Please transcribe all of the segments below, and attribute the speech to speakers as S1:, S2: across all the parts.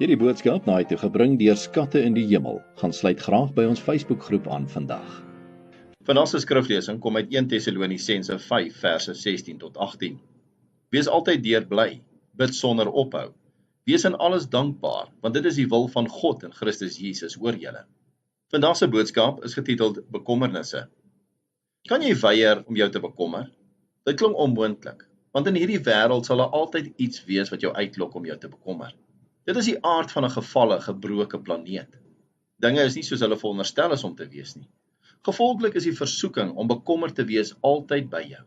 S1: Hierdie boodskap na toe gebring deur Skatte in die Hemel. Gaan sluit graag by ons Facebookgroep aan vandag.
S2: Vandag se skriflesing kom uit 1 Tessalonisense 5 verse 16 tot 18. Wees altyd deurbly, bid sonder ophou. Wees in alles dankbaar, want dit is die wil van God in Christus Jesus oor julle. Vandag se boodskap is getiteld Bekommernisse. Kan jy weier om jou te bekommer? Dit klink onmoontlik, want in hierdie wêreld sal daar altyd iets wees wat jou uitlok om jou te bekommer. Dit is die aard van 'n gefalle, gebroke planeet. Dinge is nie soos hulle veronderstel is om te wees nie. Gevolglik is die versoeking om bekommerd te wees altyd by jou.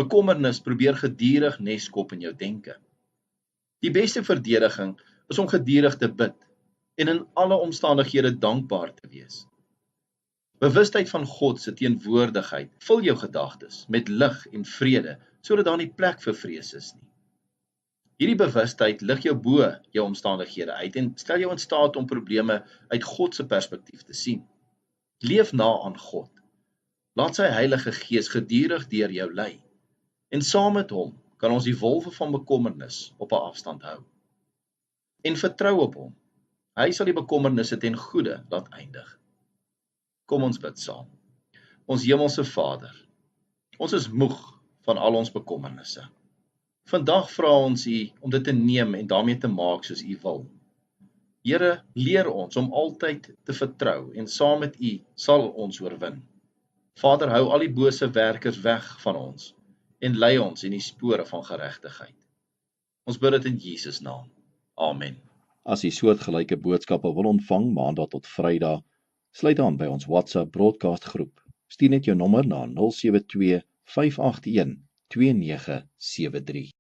S2: Bekommernis probeer gedurig neskop in jou denke. Die beste verdediging is om gedurig te bid en in alle omstandighede dankbaar te wees. Bewustheid van God se teenwoordigheid vul jou gedagtes met lig en vrede, sodat daar nie plek vir vrees is nie. Hierdie bewustheid lig jou bo jou omstandighede uit en stel jou in staat om probleme uit God se perspektief te sien. Leef na aan God. Laat sy Heilige Gees gedurig deur jou lei. En saam met hom kan ons die wolwe van bekommernis op 'n afstand hou. En vertrou op hom. Hy sal die bekommernisse ten goeie laat eindig. Kom ons bid saam. Ons hemelse Vader, ons is moeg van al ons bekommernisse. Vandag vra ons U om dit te neem en daarmee te maak soos U wil. Here, leer ons om altyd te vertrou en saam met U sal ons oorwin. Vader, hou al die bose werkers weg van ons en lei ons in die spore van geregtigheid. Ons bid dit in Jesus naam. Amen.
S1: As jy soortgelyke boodskappe wil ontvang Maandag tot Vrydag, sluit aan by ons WhatsApp broadcast groep. Stuur net jou nommer na 072 581 2973.